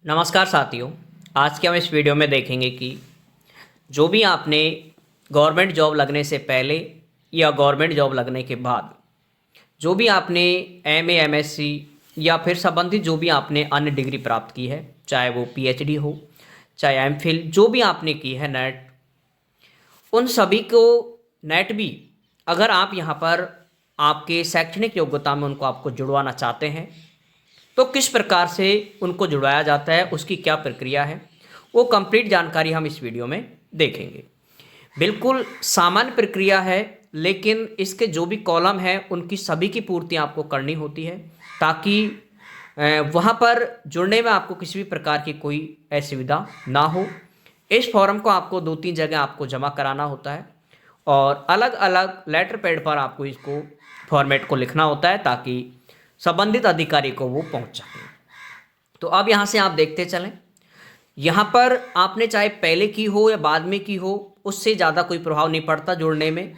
नमस्कार साथियों। आज के हम इस वीडियो में देखेंगे कि जो भी आपने गवर्नमेंट जॉब लगने से पहले या गवर्नमेंट जॉब लगने के बाद जो भी आपने एमए, एमएससी या फिर संबंधित जो भी आपने अन्य डिग्री प्राप्त की है, चाहे वो पीएचडी हो, चाहे एमफिल, जो भी आपने की है नेट, उन सभी को नेट भी अगर आप यहाँ पर आपके शैक्षणिक योग्यता में उनको आपको जुड़वाना चाहते हैं तो किस प्रकार से उनको जुड़वाया जाता है, उसकी क्या प्रक्रिया है, वो कंप्लीट जानकारी हम इस वीडियो में देखेंगे। बिल्कुल सामान्य प्रक्रिया है, लेकिन इसके जो भी कॉलम हैं उनकी सभी की पूर्ति आपको करनी होती है ताकि वहाँ पर जुड़ने में आपको किसी भी प्रकार की कोई असुविधा ना हो। इस फॉर्म को आपको 2-3 जगह आपको जमा कराना होता है और अलग अलग लेटर पैड पर आपको इसको फॉर्मेट को लिखना होता है ताकि संबंधित अधिकारी को वो पहुंच सके। तो अब यहाँ से आप देखते चलें, यहाँ पर आपने चाहे पहले की हो या बाद में की हो, उससे ज़्यादा कोई प्रभाव नहीं पड़ता जुड़ने में।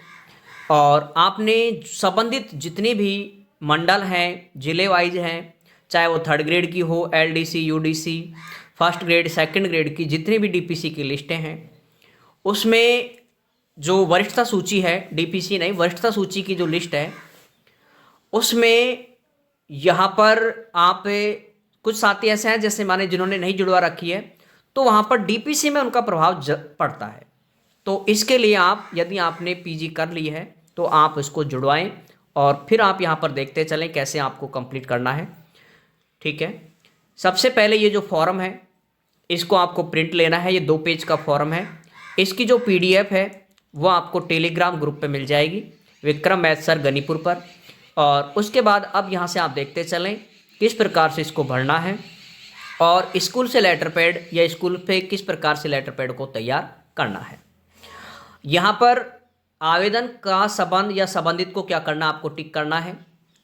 और आपने संबंधित जितने भी मंडल हैं, जिले वाइज हैं, चाहे वो 3rd ग्रेड की हो, LDC, UDC, 1st grade, 2nd grade की जितनी भी डीपीसी की लिस्टें हैं, उसमें जो वरिष्ठता सूची है, डीपीसी नहीं, वरिष्ठता सूची की जो लिस्ट है, उसमें यहाँ पर आप कुछ साथी ऐसे हैं जैसे माने जिन्होंने नहीं जुड़वा रखी है, तो वहाँ पर डीपीसी में उनका प्रभाव पड़ता है। तो इसके लिए आप, यदि आपने पीजी कर ली है तो आप इसको जुड़वाएं और फिर आप यहाँ पर देखते चलें कैसे आपको कंप्लीट करना है। ठीक है, सबसे पहले ये जो फॉर्म है इसको आपको प्रिंट लेना है। ये 2 पेज का फॉर्म है। इसकी जो पीडीएफ है वो आपको टेलीग्राम ग्रुप पे मिल जाएगी, विक्रम मैथ सर गनीपुर पर। और उसके बाद अब यहाँ से आप देखते चलें किस प्रकार से इसको भरना है और स्कूल से लेटर पैड या स्कूल पे किस प्रकार से लेटर पैड को तैयार करना है। यहाँ पर आवेदन का संबंध या संबंधित को क्या करना, आपको टिक करना है।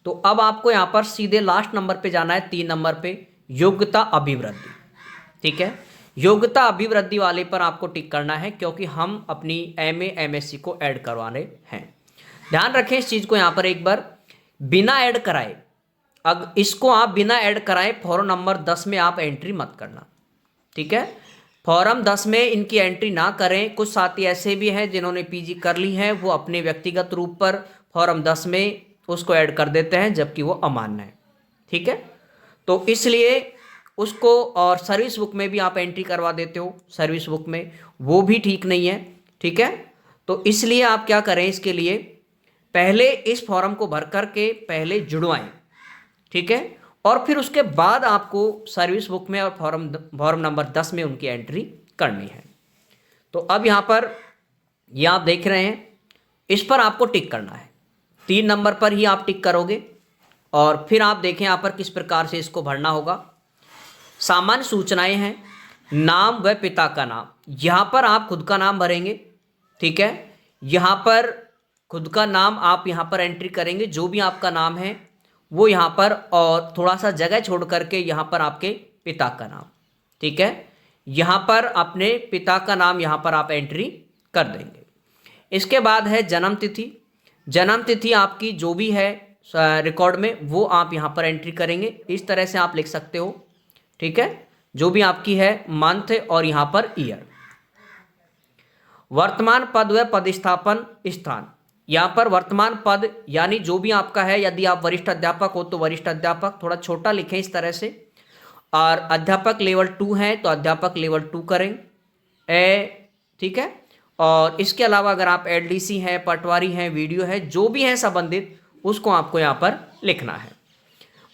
तो अब आपको यहाँ पर सीधे लास्ट नंबर पे जाना है, 3 नंबर पे, योग्यता अभिवृद्धि। ठीक है, योग्यता अभिवृद्धि वाले पर आपको टिक करना है क्योंकि हम अपनी एमए, एमएससी को ऐड करवाने हैं। ध्यान रखें इस चीज़ को, यहाँ पर एक बार बिना ऐड कराए, अब इसको आप बिना ऐड कराए फॉर्म नंबर 10 में आप एंट्री मत करना। ठीक है, फॉर्म 10 में इनकी एंट्री ना करें। कुछ साथी ऐसे भी हैं जिन्होंने पीजी कर ली है, वो अपने व्यक्तिगत रूप पर फॉर्म 10 में उसको ऐड कर देते हैं जबकि वो अमान्य है। ठीक है, तो इसलिए उसको, और सर्विस बुक में भी आप एंट्री करवा देते हो, सर्विस बुक में, वो भी ठीक नहीं है। ठीक है, तो इसलिए आप क्या करें, इसके लिए पहले इस फॉर्म को भर करके पहले जुड़वाएं। ठीक है, और फिर उसके बाद आपको सर्विस बुक में और फॉर्म नंबर 10 में उनकी एंट्री करनी है। तो अब यहाँ पर ये आप देख रहे हैं, इस पर आपको टिक करना है। 3 नंबर पर ही आप टिक करोगे और फिर आप देखें यहाँ पर किस प्रकार से इसको भरना होगा। सामान्य सूचनाएं हैं, नाम व पिता का नाम, यहाँ पर आप खुद का नाम भरेंगे। ठीक है, यहाँ पर खुद का नाम आप यहाँ पर एंट्री करेंगे, जो भी आपका नाम है वो यहाँ पर, और थोड़ा सा जगह छोड़ करके यहाँ पर आपके पिता का नाम। ठीक है, यहाँ पर अपने पिता का नाम यहाँ पर आप एंट्री कर देंगे। इसके बाद है जन्म तिथि। जन्म तिथि आपकी जो भी है रिकॉर्ड में वो आप यहाँ पर एंट्री करेंगे। इस तरह से आप लिख सकते हो। ठीक है, जो भी आपकी है मंथ और यहाँ पर ईयर। वर्तमान पद व पदस्थापन स्थान, यहाँ पर वर्तमान पद यानी जो भी आपका है, यदि आप वरिष्ठ अध्यापक हो तो वरिष्ठ अध्यापक, थोड़ा छोटा लिखें इस तरह से। और अध्यापक लेवल 2 हैं तो अध्यापक लेवल 2 करें ठीक है, और इसके अलावा अगर आप एलडीसी हैं, पटवारी हैं, वीडियो है, जो भी है संबंधित, उसको आपको यहाँ पर लिखना है।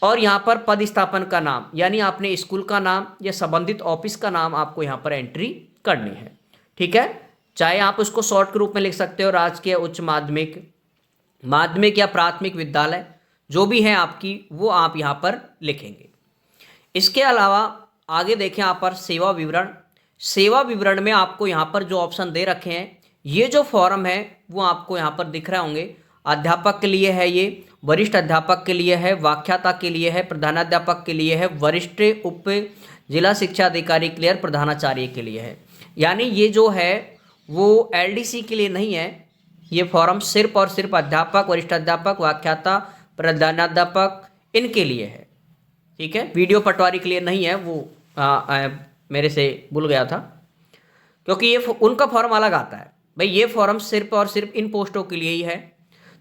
और यहाँ पर पद स्थापन का नाम यानी आपने स्कूल का नाम या संबंधित ऑफिस का नाम आपको यहाँ पर एंट्री करनी है। ठीक है, चाहे आप उसको शॉर्ट के रूप में लिख सकते हो, राजकीय उच्च माध्यमिक, माध्यमिक या प्राथमिक विद्यालय, जो भी है आपकी, वो आप यहाँ पर लिखेंगे। इसके अलावा आगे देखें यहाँ पर सेवा विवरण। सेवा विवरण में आपको यहाँ पर जो ऑप्शन दे रखे हैं, ये जो फॉर्म है वो आपको यहाँ पर दिख रहे होंगे। अध्यापक के लिए है ये, वरिष्ठ अध्यापक के लिए है, व्याख्याता के लिए है, प्रधानाध्यापक के लिए है, वरिष्ठ उप जिला शिक्षा अधिकारी के लिए, प्रधानाचार्य के लिए है। यानी ये जो है वो एलडीसी के लिए नहीं है, ये फॉर्म सिर्फ और सिर्फ अध्यापक, वरिष्ठ अध्यापक, व्याख्याता, प्रधानाध्यापक, इनके लिए है। ठीक है, वीडियो पटवारी के लिए नहीं है, वो मेरे से भूल गया था, क्योंकि ये उनका फॉर्म अलग आता है भाई। ये फॉर्म सिर्फ और सिर्फ इन पोस्टों के लिए ही है।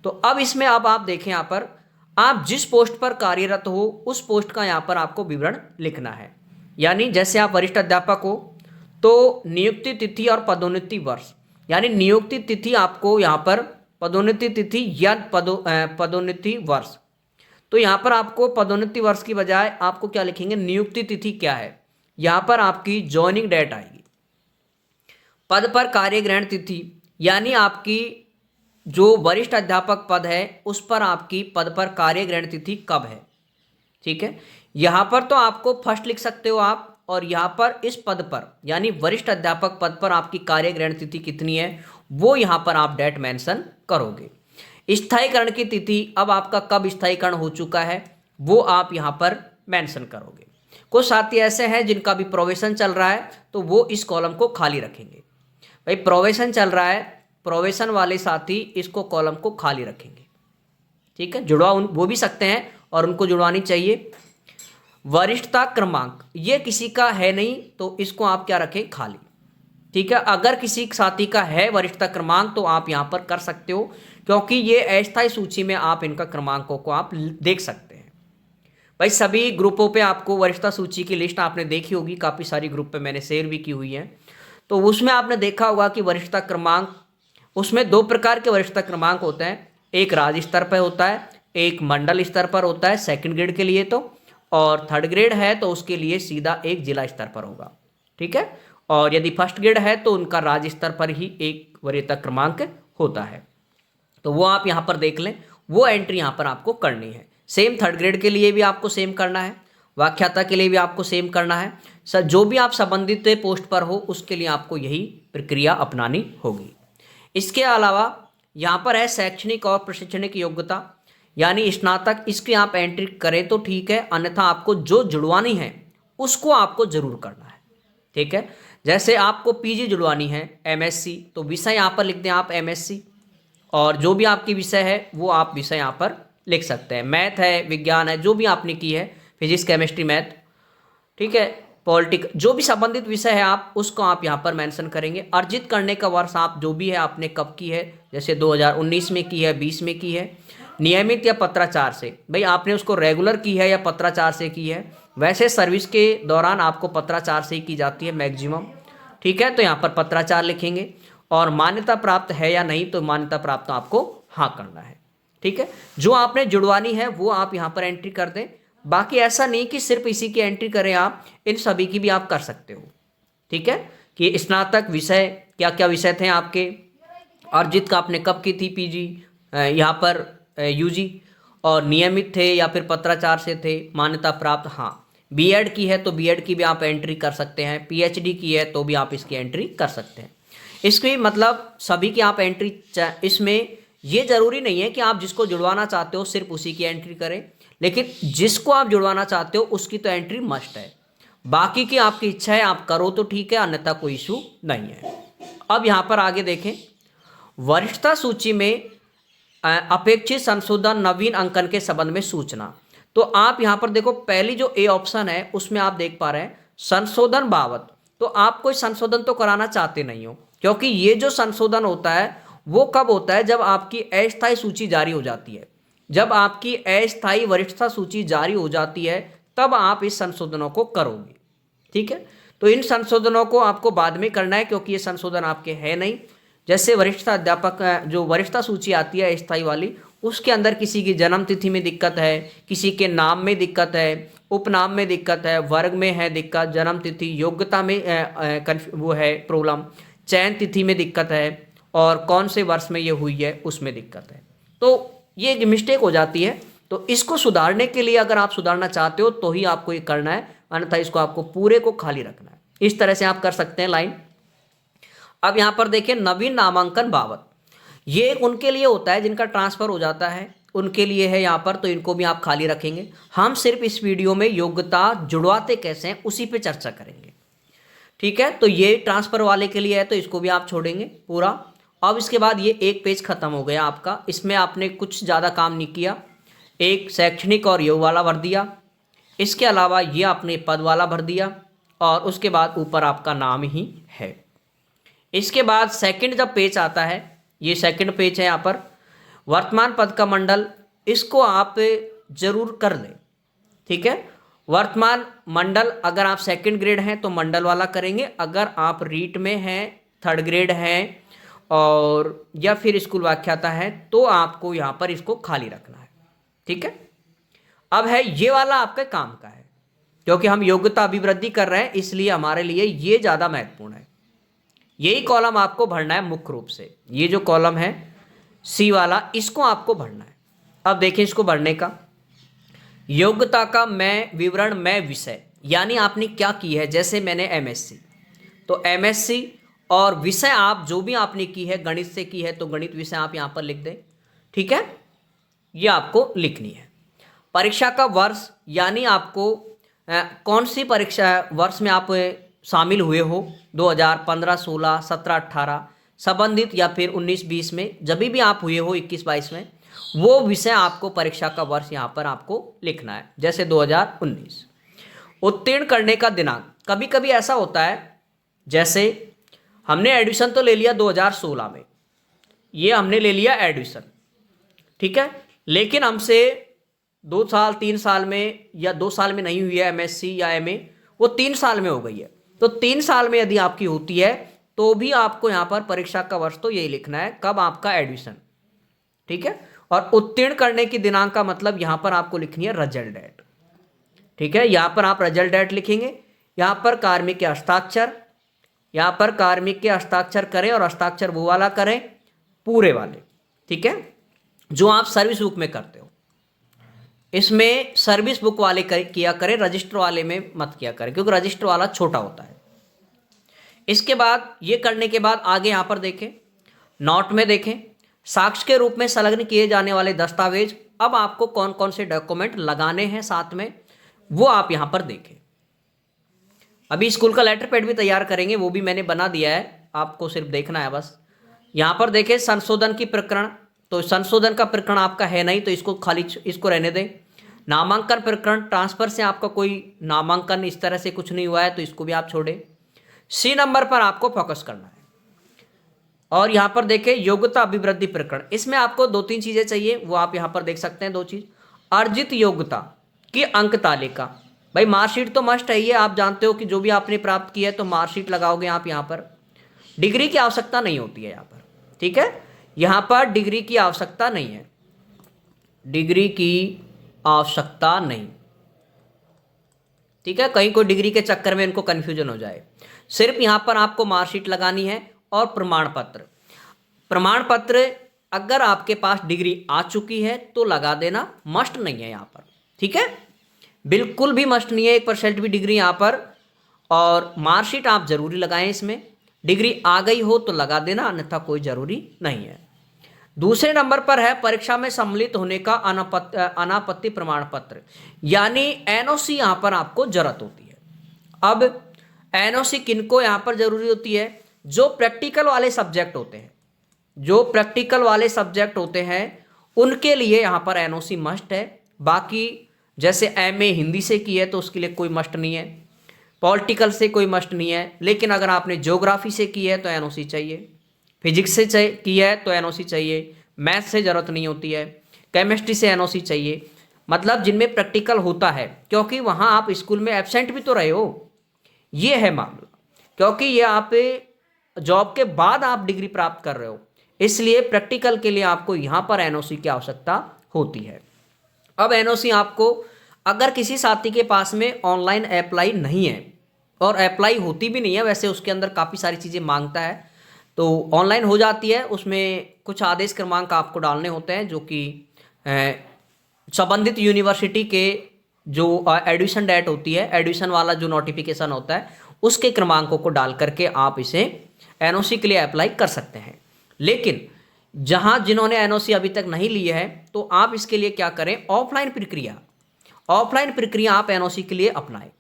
तो अब इसमें अब आप देखें, यहाँ पर आप जिस पोस्ट पर कार्यरत हो उस पोस्ट का यहाँ पर आपको विवरण लिखना है। यानी जैसे आप वरिष्ठ अध्यापक हो तो नियुक्ति तिथि और पदोन्नति वर्ष, यानी नियुक्ति तिथि आपको यहाँ पर, पदोन्नति तिथि या पदोन्नति वर्ष। तो यहाँ पर आपको पदोन्नति वर्ष की बजाय आपको क्या लिखेंगे, नियुक्ति तिथि क्या है, यहाँ पर आपकी ज्वाइनिंग डेट आएगी। पद पर कार्य ग्रहण तिथि, यानी आपकी जो वरिष्ठ अध्यापक पद है उस पर आपकी पद पर कार्य ग्रहण तिथि कब है। ठीक है, यहाँ पर तो आपको फर्स्ट लिख सकते हो आप, और यहाँ पर इस पद पर यानी वरिष्ठ अध्यापक पद पर आपकी कार्य ग्रहण तिथि कितनी है वो यहाँ पर आप डेट मेंशन करोगे। स्थायीकरण की तिथि, अब आपका कब स्थायीकरण हो चुका है वो आप यहाँ पर मेंशन करोगे। कुछ साथी ऐसे हैं जिनका भी प्रोवेशन चल रहा है तो वो इस कॉलम को खाली रखेंगे। भाई प्रोवेशन चल रहा है, प्रोवेशन वाले साथी इसको कॉलम को खाली रखेंगे। ठीक है, जुड़वा वो भी सकते हैं और उनको जुड़वानी चाहिए। वरिष्ठता क्रमांक, ये किसी का है नहीं तो इसको आप क्या रखें, खाली। ठीक है, अगर किसी साथी का है वरिष्ठता क्रमांक तो आप यहाँ पर कर सकते हो, क्योंकि ये अस्थायी सूची में आप इनका क्रमांकों को आप देख सकते हैं। भाई सभी ग्रुपों पे आपको वरिष्ठता सूची की लिस्ट आपने देखी होगी, काफ़ी सारी ग्रुप पे मैंने शेयर भी की हुई है। तो उसमें आपने देखा होगा कि वरिष्ठता क्रमांक, उसमें दो प्रकार के वरिष्ठता क्रमांक होते हैं। एक राज्य स्तर पर होता है, एक मंडल स्तर पर होता है सेकंड ग्रेड के लिए तो, और थर्ड ग्रेड है तो उसके लिए सीधा एक जिला स्तर पर होगा। ठीक है, और यदि फर्स्ट ग्रेड है तो उनका राज्य स्तर पर ही एक वरीयता क्रमांक होता है। तो वो आप यहाँ पर देख लें, वो एंट्री यहाँ पर आपको करनी है। सेम थर्ड ग्रेड के लिए भी आपको सेम करना है, व्याख्याता के लिए भी आपको सेम करना है। सर जो भी आप संबंधित पोस्ट पर हो उसके लिए आपको यही प्रक्रिया अपनानी होगी। इसके अलावा यहाँ पर है शैक्षणिक और प्रशिक्षणिक योग्यता, यानी स्नातक, इसकी आप एंट्री करें तो ठीक है, अन्यथा आपको जो जुड़वानी है उसको आपको जरूर करना है। ठीक है, जैसे आपको पीजी जुड़वानी है एमएससी, तो विषय यहाँ पर लिख दें आप एमएससी, और जो भी आपकी विषय है वो आप विषय यहाँ पर लिख सकते हैं। मैथ है, विज्ञान है, जो भी आपने की है, फिजिक्स केमिस्ट्री मैथ, ठीक है, पॉलिटिक, जो भी संबंधित विषय है आप उसको आप यहाँ पर मेंशन करेंगे। अर्जित करने का वर्ष आप जो भी है आपने कब की है, जैसे 2019 में की है, 20 में की है, नियमित या पत्राचार से, भाई आपने उसको रेगुलर की है या पत्राचार से की है। वैसे सर्विस के दौरान आपको पत्राचार से ही की जाती है मैक्सिमम। ठीक है, तो यहाँ पर पत्राचार लिखेंगे, और मान्यता प्राप्त है या नहीं तो मान्यता प्राप्त आपको हाँ करना है। ठीक है, जो आपने जुड़वानी है वो आप यहाँ पर एंट्री कर दें। बाकी ऐसा नहीं कि सिर्फ इसी की एंट्री करें, आप इन सभी की भी आप कर सकते हो। ठीक है, कि स्नातक विषय क्या क्या विषय थे आपके, अर्जित का आपने कब की थी पीजी, यहाँ पर यूजी, और नियमित थे या फिर पत्राचार से थे, मान्यता प्राप्त हाँ। बीएड की है तो बीएड की भी आप एंट्री कर सकते हैं, पीएचडी की है तो भी आप इसकी एंट्री कर सकते हैं। इसकी मतलब सभी की आप एंट्री, इसमें ये जरूरी नहीं है कि आप जिसको जुड़वाना चाहते हो सिर्फ उसी की एंट्री करें, लेकिन जिसको आप जुड़वाना चाहते हो उसकी तो एंट्री मस्ट है। बाकी की आपकी इच्छा है, आप करो तो ठीक है, अन्यथा कोई इशू नहीं है। अब यहाँ पर आगे देखें, वरिष्ठता सूची में अपेक्षित संशोधन नवीन अंकन के संबंध में सूचना। तो आप यहाँ पर देखो, पहली जो ए ऑप्शन है उसमें आप देख पा रहे हैं संशोधन बाबत, तो आप कोई संशोधन तो कराना चाहते नहीं हो, क्योंकि ये जो संशोधन होता है वो कब होता है, जब आपकी अस्थायी सूची जारी हो जाती है। जब आपकी अस्थायी वरिष्ठता सूची जारी हो जाती है तब आप इस संशोधनों को करोगे। ठीक है, तो इन संशोधनों को आपको बाद में करना है, क्योंकि ये संशोधन आपके है नहीं। जैसे वरिष्ठता अध्यापक, जो वरिष्ठता सूची आती है अस्थायी वाली, उसके अंदर किसी की जन्म तिथि में दिक्कत है, किसी के नाम में दिक्कत है, उपनाम में दिक्कत है, वर्ग में है दिक्कत, जन्म तिथि, योग्यता में वो है प्रॉब्लम, चयन तिथि में दिक्कत है, और कौन से वर्ष में ये हुई है उसमें दिक्कत है, तो ये मिस्टेक हो जाती है। तो इसको सुधारने के लिए अगर आप सुधारना चाहते हो तो ही आपको ये करना है, अन्यथा इसको आपको पूरे को खाली रखना है। इस तरह से आप कर सकते हैं लाइन। अब यहाँ पर देखिए नवीन नामांकन बाबत, ये उनके लिए होता है जिनका ट्रांसफ़र हो जाता है, उनके लिए है यहाँ पर, तो इनको भी आप खाली रखेंगे। हम सिर्फ इस वीडियो में योग्यता जुड़वाते कैसे हैं उसी पे चर्चा करेंगे। ठीक है, तो ये ट्रांसफ़र वाले के लिए है तो इसको भी आप छोड़ेंगे पूरा। अब इसके बाद ये एक पेज खत्म हो गया आपका, इसमें आपने कुछ ज़्यादा काम नहीं किया। एक शैक्षणिक और योग वाला भर दिया, इसके अलावा ये आपने पद वाला भर दिया, और उसके बाद ऊपर आपका नाम ही है। इसके बाद सेकंड जब पेज आता है, ये सेकंड पेज है यहाँ पर, वर्तमान पद का मंडल, इसको आप जरूर कर लें, ठीक है। वर्तमान मंडल अगर आप सेकंड ग्रेड हैं तो मंडल वाला करेंगे, अगर आप रीट में हैं, थर्ड ग्रेड हैं और या फिर स्कूल व्याख्याता है तो आपको यहाँ पर इसको खाली रखना है, ठीक है। अब है ये वाला आपके काम का है, क्योंकि हम योग्यता अभिवृद्धि कर रहे हैं इसलिए हमारे लिए ये ज़्यादा महत्वपूर्ण है। यही कॉलम आपको भरना है मुख्य रूप से, ये जो कॉलम है सी वाला, इसको आपको भरना है। अब देखिए इसको भरने का, योग्यता का मैं विवरण मैं विषय, यानी आपने क्या की है, जैसे मैंने एमएससी, तो एमएससी और विषय आप जो भी आपने की है, गणित से की है तो गणित विषय आप यहाँ पर लिख दें, ठीक है, ये आपको लिखनी है। परीक्षा का वर्ष, यानी आपको कौन सी परीक्षा वर्ष में आप शामिल हुए हो, 2015, 16, 17, 18 संबंधित, या फिर 19, 20 में, जब भी आप हुए हो 21, 22 में, वो विषय आपको परीक्षा का वर्ष यहाँ पर आपको लिखना है। जैसे 2019। उत्तीर्ण करने का दिनांक, कभी कभी ऐसा होता है जैसे हमने एडमिशन तो ले लिया 2016 में, ये हमने ले लिया एडमिशन, ठीक है, लेकिन हमसे 2 साल 3 साल में या 2 साल में नहीं हुई है एमएससी या एमए, वो 3 साल में हो गई है, तो 3 साल में यदि आपकी होती है तो भी आपको यहाँ पर परीक्षा का वर्ष तो यही लिखना है, कब आपका एडमिशन, ठीक है। और उत्तीर्ण करने की दिनांक का मतलब यहाँ पर आपको लिखनी है रिजल्ट डेट, ठीक है, यहाँ पर आप रिजल्ट डेट लिखेंगे। यहाँ पर कार्मिक के हस्ताक्षर, यहाँ पर कार्मिक के हस्ताक्षर करें और हस्ताक्षर वो वाला करें, पूरे वाले, ठीक है, जो आप सर्विस बुक में करते हो। इसमें सर्विस बुक वाले किया करें, रजिस्टर वाले में मत किया करें, क्योंकि रजिस्टर वाला छोटा होता है। इसके बाद ये करने के बाद आगे यहाँ पर देखें, नोट में देखें, साक्ष्य के रूप में संलग्न किए जाने वाले दस्तावेज, अब आपको कौन कौन से डॉक्यूमेंट लगाने हैं साथ में, वो आप यहाँ पर देखें। अभी स्कूल का लेटर पैड भी तैयार करेंगे, वो भी मैंने बना दिया है, आपको सिर्फ देखना है बस। यहाँ पर देखें संशोधन की प्रकरण, तो संशोधन का प्रकरण आपका है नहीं तो इसको खाली, इसको रहने दें। नामांकन प्रकरण, ट्रांसफर से आपका कोई नामांकन इस तरह से कुछ नहीं हुआ है तो इसको भी आप छोड़ें। सी नंबर पर आपको फोकस करना है। और यहाँ पर देखें योग्यता अभिवृद्धि प्रकरण, इसमें आपको 2-3 चीज़ें चाहिए, वो आप यहाँ पर देख सकते हैं 2 चीज़। अर्जित योग्यता की अंक तालिका, भाई मार्कशीट तो मस्ट है, ये आप जानते हो कि जो भी आपने प्राप्त किया है तो मार्कशीट लगाओगे आप यहाँ पर। डिग्री की आवश्यकता नहीं होती है यहाँ पर, ठीक है, यहाँ पर डिग्री की आवश्यकता नहीं है, डिग्री की आवश्यकता नहीं, ठीक है, कहीं कोई डिग्री के चक्कर में इनको कन्फ्यूजन हो जाए। सिर्फ यहाँ पर आपको मार्कशीट लगानी है और प्रमाण पत्र। प्रमाण पत्र अगर आपके पास डिग्री आ चुकी है तो लगा देना, मस्ट नहीं है यहाँ पर, ठीक है, बिल्कुल भी मस्ट नहीं है 1% भी डिग्री यहाँ पर। और मार्कशीट आप जरूरी लगाएं, इसमें डिग्री आ गई हो तो लगा देना, अन्यथा कोई ज़रूरी नहीं है। दूसरे नंबर पर है परीक्षा में सम्मिलित होने का अनापत्ति प्रमाण पत्र, यानी एनओसी यहाँ पर आपको जरूरत होती है। अब एनओसी किनको यहाँ पर जरूरी होती है, जो प्रैक्टिकल वाले सब्जेक्ट होते हैं, जो प्रैक्टिकल वाले सब्जेक्ट होते हैं उनके लिए यहाँ पर एनओसी मस्ट है। बाकी जैसे एमए हिंदी से की है तो उसके लिए कोई मस्ट नहीं है, पॉलिटिकल से कोई मस्ट नहीं है, लेकिन अगर आपने ज्योग्राफी से की है तो एनओसी चाहिए, फिजिक्स से की है तो एनओसी चाहिए, मैथ से ज़रूरत नहीं होती है, केमिस्ट्री से एनओसी चाहिए, मतलब जिनमें प्रैक्टिकल होता है, क्योंकि वहाँ आप स्कूल में एब्सेंट भी तो रहे हो, ये है मामला, क्योंकि ये आप जॉब के बाद आप डिग्री प्राप्त कर रहे हो, इसलिए प्रैक्टिकल के लिए आपको यहाँ पर एनओसी की आवश्यकता होती है। अब एनओसी आपको अगर किसी साथी के पास में ऑनलाइन अप्लाई नहीं है, और अप्लाई होती भी नहीं है, वैसे उसके अंदर काफ़ी सारी चीज़ें मांगता है, तो ऑनलाइन हो जाती है, उसमें कुछ आदेश क्रमांक आपको डालने होते हैं जो कि संबंधित यूनिवर्सिटी के जो एडमिशन डेट होती है, एडमिशन वाला जो नोटिफिकेशन होता है, उसके क्रमांकों को डाल करके आप इसे एनओसी के लिए अप्लाई कर सकते हैं। लेकिन जहां जिन्होंने एनओसी अभी तक नहीं ली है तो आप इसके लिए क्या करें, ऑफलाइन प्रक्रिया आप एनओसी के लिए अपनाएं,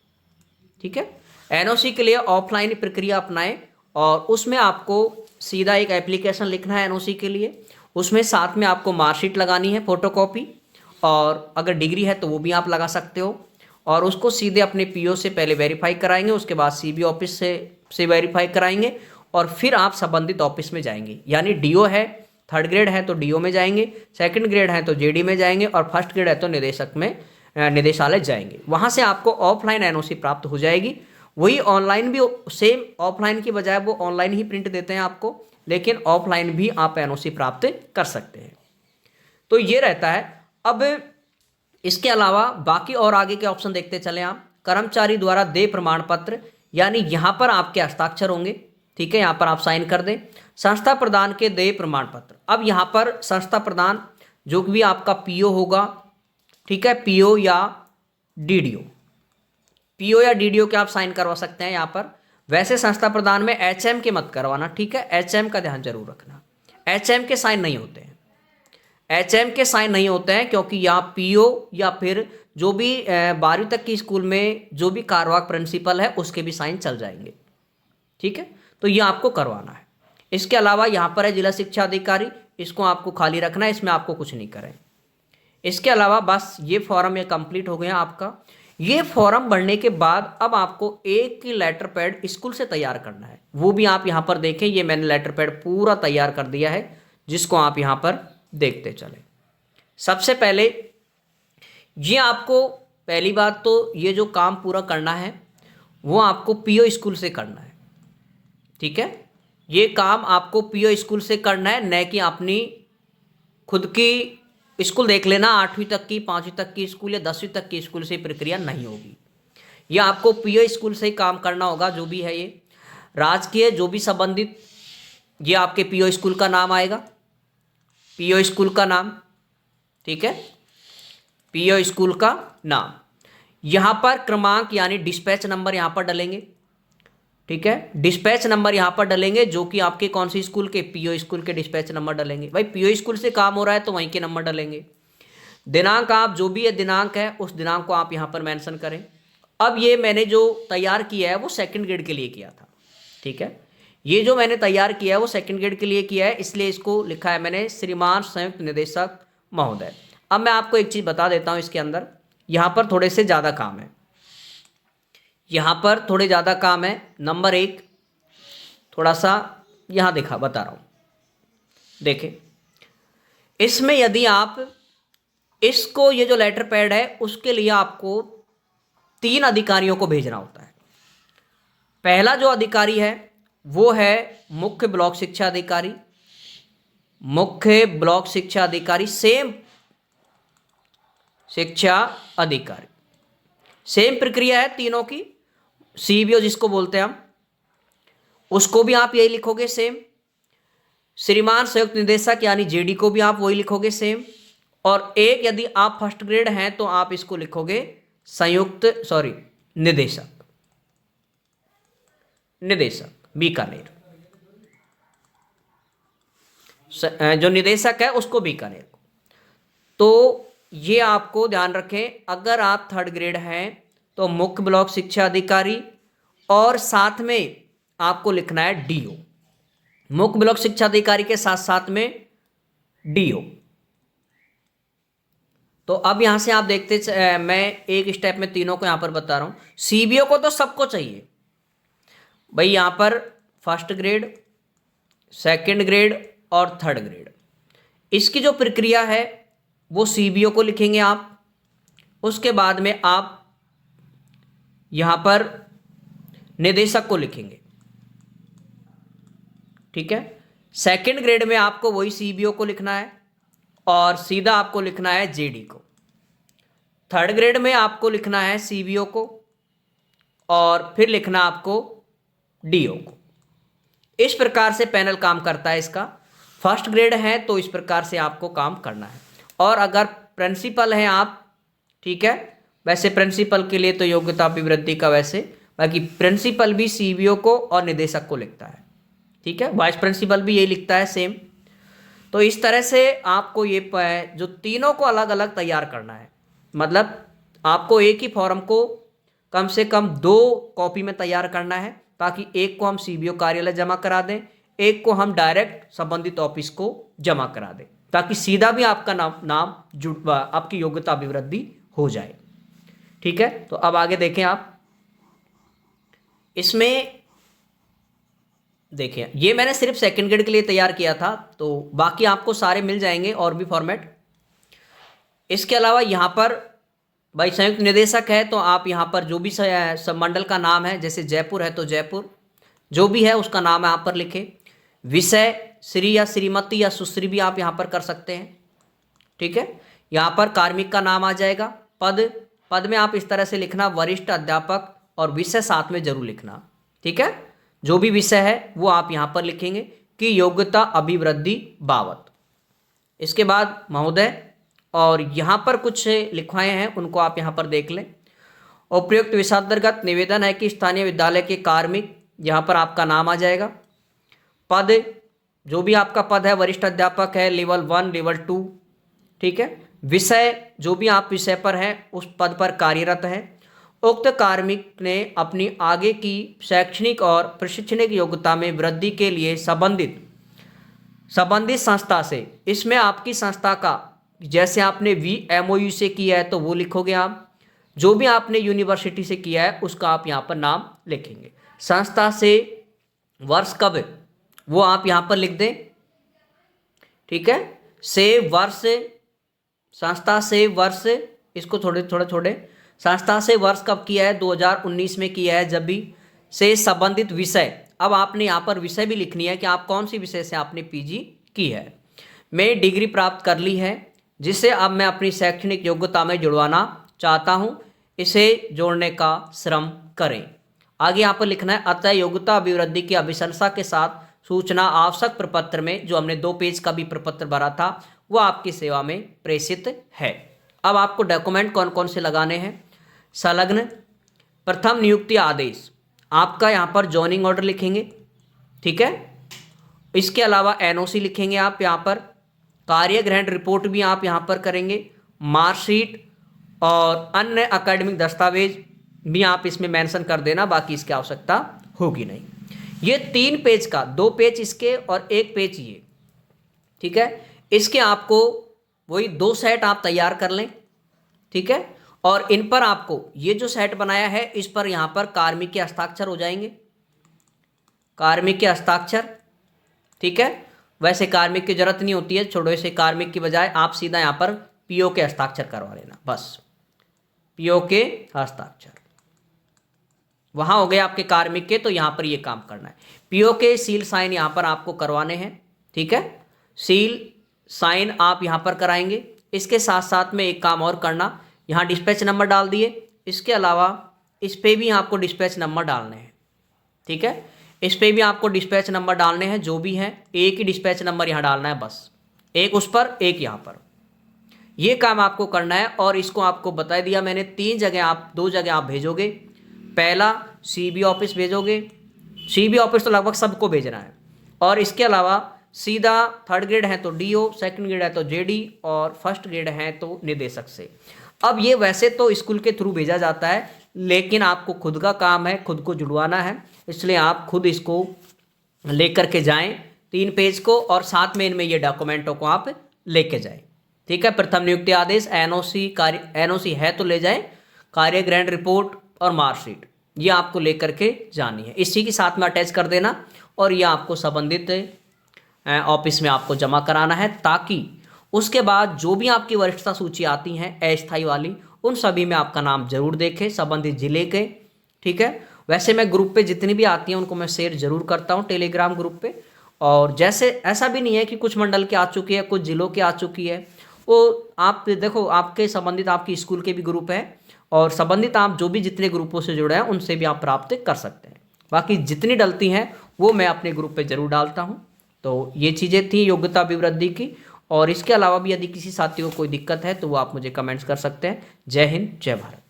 ठीक है, एनओसी के लिए ऑफलाइन प्रक्रिया अपनाएं। और उसमें आपको सीधा एक एप्लीकेशन लिखना है एनओसी के लिए, उसमें साथ में आपको मार्कशीट लगानी है फोटोकॉपी, और अगर डिग्री है तो वो भी आप लगा सकते हो, और उसको सीधे अपने पीओ से पहले वेरीफाई कराएंगे, उसके बाद सीबीओ ऑफिस से वेरीफाई कराएंगे और फिर आप संबंधित ऑफिस में जाएंगे। यानी डीओ है, थर्ड ग्रेड है तो डीओ में जाएंगे, सेकंड ग्रेड है तो जेडी में जाएंगे और फर्स्ट ग्रेड है तो निदेशालय जाएंगे। वहाँ से आपको ऑफलाइन एनओसी प्राप्त हो जाएगी। वही ऑनलाइन भी सेम, ऑफलाइन की बजाय वो ऑनलाइन ही प्रिंट देते हैं आपको, लेकिन ऑफलाइन भी आप एनओसी प्राप्त कर सकते हैं। तो ये रहता है। अब इसके अलावा बाकी और आगे के ऑप्शन देखते चले आप। कर्मचारी द्वारा देय प्रमाण पत्र, यानी यहाँ पर आपके हस्ताक्षर होंगे, ठीक है, यहाँ पर आप साइन कर दें। संस्था प्रदान के देय प्रमाण पत्र, अब यहाँ पर संस्था प्रदान जो भी आपका पीओ होगा, ठीक है, पीओ या डीडीओ, पीओ या डीडीओ के आप साइन करवा सकते हैं यहाँ पर। वैसे संस्था प्रदान में एचएम के मत करवाना, ठीक है, एचएम का ध्यान जरूर रखना, एचएम के साइन नहीं होते हैं, एचएम के साइन नहीं होते हैं, क्योंकि यहाँ पीओ या फिर जो भी 12वीं तक की स्कूल में जो भी कार्यवाहक प्रिंसिपल है उसके भी साइन चल जाएंगे, ठीक है, तो ये आपको करवाना है। इसके अलावा यहाँ पर है जिला शिक्षा अधिकारी, इसको आपको खाली रखना है, इसमें आपको कुछ नहीं करें। इसके अलावा बस ये फॉर्म ये कंप्लीट हो गया आपका। ये फॉर्म भरने के बाद अब आपको एक ही लेटर पैड स्कूल से तैयार करना है, वो भी आप यहाँ पर देखें, ये मैंने लेटर पैड पूरा तैयार कर दिया है, जिसको आप यहाँ पर देखते चले। सबसे पहले ये आपको पहली बात तो ये जो काम पूरा करना है वो आपको पीओ स्कूल से करना है, ठीक है, ये काम आपको पीओ स्कूल से करना है, न कि अपनी खुद की स्कूल देख लेना 8वीं तक की, 5वीं तक की स्कूल या 10वीं तक की स्कूल से प्रक्रिया नहीं होगी। ये आपको पीओ स्कूल से ही काम करना होगा। जो भी है ये राजकीय जो भी संबंधित, ये आपके पीओ स्कूल का नाम आएगा, पीओ स्कूल का नाम, ठीक है, पीओ स्कूल का नाम। यहाँ पर क्रमांक यानी डिस्पैच नंबर यहाँ पर डालेंगे, ठीक है, डिस्पैच नंबर यहाँ पर डालेंगे, जो कि आपके कौन सी स्कूल के, पीओ स्कूल के डिस्पैच नंबर डालेंगे। भाई पीओ स्कूल से काम हो रहा है तो वहीं के नंबर डालेंगे। दिनांक, आप जो भी ये दिनांक है उस दिनांक को आप यहाँ पर मेंशन करें। अब ये मैंने जो तैयार किया है वो सेकंड ग्रेड के लिए किया था, ठीक है, ये जो मैंने तैयार किया है वो सेकंड ग्रेड के लिए किया है, इसलिए इसको लिखा है मैंने श्रीमान संयुक्त निदेशक महोदय। अब मैं आपको एक चीज़ बता देता हूँ, इसके अंदर यहाँ पर थोड़े से ज़्यादा काम है, यहाँ पर थोड़े ज़्यादा काम है। नंबर 1 थोड़ा सा यहाँ बता रहा हूँ, देखें, इसमें यदि आप इसको, ये जो लेटर पैड है उसके लिए आपको 3 अधिकारियों को भेजना होता है। पहला जो अधिकारी है वो है मुख्य ब्लॉक शिक्षा अधिकारी, मुख्य ब्लॉक शिक्षा अधिकारी, सेम शिक्षा अधिकारी, सेम प्रक्रिया है तीनों की। सीबीओ जिसको बोलते हैं हम, उसको भी आप यही लिखोगे सेम। श्रीमान संयुक्त निदेशक यानी जेडी को भी आप वही लिखोगे सेम। और एक यदि आप फर्स्ट ग्रेड हैं तो आप इसको लिखोगे निदेशक बीकानेर, जो निदेशक है उसको बीकानेर को। तो ये आपको ध्यान रखें, अगर आप थर्ड ग्रेड हैं तो मुख्य ब्लॉक शिक्षा अधिकारी और साथ में आपको लिखना है डीओ, मुख्य ब्लॉक शिक्षा अधिकारी के साथ साथ में डीओ। तो अब यहां से आप देखते, मैं एक स्टेप में तीनों को यहां पर बता रहा हूं। सीबीओ को तो सबको चाहिए भाई, यहां पर फर्स्ट ग्रेड, सेकंड ग्रेड और थर्ड ग्रेड, इसकी जो प्रक्रिया है वो सीबीओ को लिखेंगे आप। उसके बाद में आप यहां पर निदेशक को लिखेंगे, ठीक है। सेकंड ग्रेड में आपको वही सीबीओ को लिखना है और सीधा आपको लिखना है जेडी को। थर्ड ग्रेड में आपको लिखना है सीबीओ को और फिर लिखना आपको डीओ को। इस प्रकार से पैनल काम करता है इसका। फर्स्ट ग्रेड है तो इस प्रकार से आपको काम करना है। और अगर प्रिंसिपल हैं आप, ठीक है, वैसे प्रिंसिपल के लिए तो योग्यता अभिवृद्धि का वैसे, बाकी प्रिंसिपल भी सीबीओ को और निदेशक को लिखता है, ठीक है, वाइस प्रिंसिपल भी यही लिखता है सेम। तो इस तरह से आपको ये जो तीनों को अलग अलग तैयार करना है, मतलब आपको एक ही फॉर्म को कम से कम 2 कॉपी में तैयार करना है, ताकि एक को हम सीबीओ कार्यालय जमा करा दें, एक को हम डायरेक्ट संबंधित ऑफिस को जमा करा दें, ताकि सीधा भी आपका नाम आपकी योग्यता अभिवृद्धि हो जाए, ठीक है, तो अब आगे देखें आप। इसमें देखिए ये मैंने सिर्फ सेकंड ग्रेड के लिए तैयार किया था, तो बाकी आपको सारे मिल जाएंगे और भी फॉर्मेट। इसके अलावा यहाँ पर भाई संयुक्त निदेशक है, तो आप यहाँ पर जो भी सब मंडल का नाम है, जैसे जयपुर है तो जयपुर जो भी है उसका नाम यहाँ पर लिखें। विषय श्री या श्रीमती या सुश्री भी आप यहाँ पर कर सकते हैं, ठीक है। यहाँ पर कार्मिक का नाम आ जाएगा। पद में आप इस तरह से लिखना, वरिष्ठ अध्यापक, और विषय साथ में जरूर लिखना, ठीक है। जो भी विषय है वो आप यहाँ पर लिखेंगे कि योग्यता अभिवृद्धि बाबत। इसके बाद महोदय, और यहाँ पर कुछ लिखवाए हैं उनको आप यहाँ पर देख लें। उपयुक्त विषयान्तर्गत निवेदन है कि स्थानीय विद्यालय के कार्मिक, यहाँ पर आपका नाम आ जाएगा। पद, जो भी आपका पद है, वरिष्ठ अध्यापक है, लेवल 1 लेवल 2, ठीक है। विषय, जो भी आप विषय पर हैं उस पद पर कार्यरत है। उक्त कार्मिक ने अपनी आगे की शैक्षणिक और प्रशिक्षणिक योग्यता में वृद्धि के लिए संबंधित संस्था से, इसमें आपकी संस्था का, जैसे आपने VMOU से किया है तो वो लिखोगे आप, जो भी आपने यूनिवर्सिटी से किया है उसका आप यहाँ पर नाम लिखेंगे। संस्था से वर्ष कब, वो आप यहाँ पर लिख दें, ठीक है। से वर्ष, संस्था से वर्ष, इसको थोड़े संस्था से वर्ष कब किया है, 2019 में किया है जब भी। से संबंधित विषय, अब आपने यहाँ पर विषय भी लिखनी है कि आप कौन सी विषय से आपने PG की है। मैं डिग्री प्राप्त कर ली है जिसे अब मैं अपनी शैक्षणिक योग्यता में जुड़वाना चाहता हूँ, इसे जोड़ने का श्रम करें। आगे यहाँ पर लिखना है, अतः योग्यता अभिवृद्धि की अभिशंसा के साथ सूचना आवश्यक प्रपत्र में, जो हमने 2 पेज का भी प्रपत्र भरा था, वो आपकी सेवा में प्रेषित है। अब आपको डॉक्यूमेंट कौन कौन से लगाने हैं। संलग्न प्रथम नियुक्ति आदेश, आपका यहाँ पर जॉइनिंग ऑर्डर लिखेंगे, ठीक है। इसके अलावा NOC लिखेंगे आप यहाँ पर। कार्य ग्रहण रिपोर्ट भी आप यहाँ पर करेंगे। मार्कशीट और अन्य एकेडमिक दस्तावेज भी आप इसमें मेंशन कर देना, बाकी इसकी आवश्यकता होगी नहीं। ये 3 पेज का, 2 पेज इसके और 1 पेज ये, ठीक है। इसके आपको वही 2 सेट आप तैयार कर लें, ठीक है। और इन पर आपको ये जो सेट बनाया है इस पर यहाँ पर कार्मिक के हस्ताक्षर हो जाएंगे, कार्मिक के हस्ताक्षर, ठीक है। वैसे कार्मिक की जरूरत नहीं होती है, छोड़ो इसे, कार्मिक की बजाय आप सीधा यहाँ पर PO के हस्ताक्षर करवा लेना, बस PO के हस्ताक्षर वहाँ हो गए आपके कार्मिक के, तो यहाँ पर ये काम करना है। PO के सील साइन यहाँ पर आपको करवाने हैं, ठीक है। सील साइन आप यहाँ पर कराएंगे। इसके साथ साथ में एक काम और करना, यहाँ डिस्पैच नंबर डाल दिए। इसके अलावा इस पे भी आपको डिस्पैच नंबर डालने हैं, ठीक है। इस पे भी आपको डिस्पैच नंबर डालने हैं, जो भी हैं एक ही डिस्पैच नंबर यहाँ डालना है, बस एक उस पर एक यहाँ पर, ये काम आपको करना है। और इसको आपको बता दिया मैंने, 3 जगह आप, 2 जगह आप भेजोगे। पहला CB ऑफिस भेजोगे, CB ऑफिस तो लगभग सबको भेजना है। और इसके अलावा सीधा 3rd ग्रेड है तो DO, 2nd ग्रेड है तो JD, और 1st ग्रेड है तो निदेशक से। अब ये वैसे तो स्कूल के थ्रू भेजा जाता है, लेकिन आपको खुद का काम है, खुद को जुड़वाना है, इसलिए आप खुद इसको लेकर के जाएं 3 पेज को, और साथ में इनमें ये डॉक्यूमेंटों को आप लेके जाएं, ठीक है। प्रथम नियुक्ति आदेश, NOC है तो ले जाएं, कार्य ग्रहण रिपोर्ट और मार्कशीट, ये आपको लेकर के जानी है। इसी के साथ में अटैच कर देना, और ये आपको संबंधित ऑफिस में आपको जमा कराना है, ताकि उसके बाद जो भी आपकी वरिष्ठता सूची आती हैं अस्थायी वाली, उन सभी में आपका नाम जरूर देखें, संबंधित जिले के, ठीक है। वैसे मैं ग्रुप पे जितनी भी आती हैं उनको मैं शेयर जरूर करता हूँ टेलीग्राम ग्रुप पे। और जैसे ऐसा भी नहीं है कि कुछ मंडल के आ चुकी है, कुछ जिलों के आ चुकी है, वो आप देखो आपके संबंधित आपकी स्कूल के भी ग्रुप हैं, और संबंधित आप जो भी जितने ग्रुपों से जुड़े हैं उनसे भी आप प्राप्त कर सकते हैं। बाकी जितनी डलती हैं वो मैं अपने ग्रुप पे जरूर डालता हूँ। तो ये चीज़ें थी योग्यता अभिवृद्धि की, और इसके अलावा भी यदि किसी साथी को कोई दिक्कत है तो वो आप मुझे कमेंट्स कर सकते हैं। जय हिंद, जय भारत।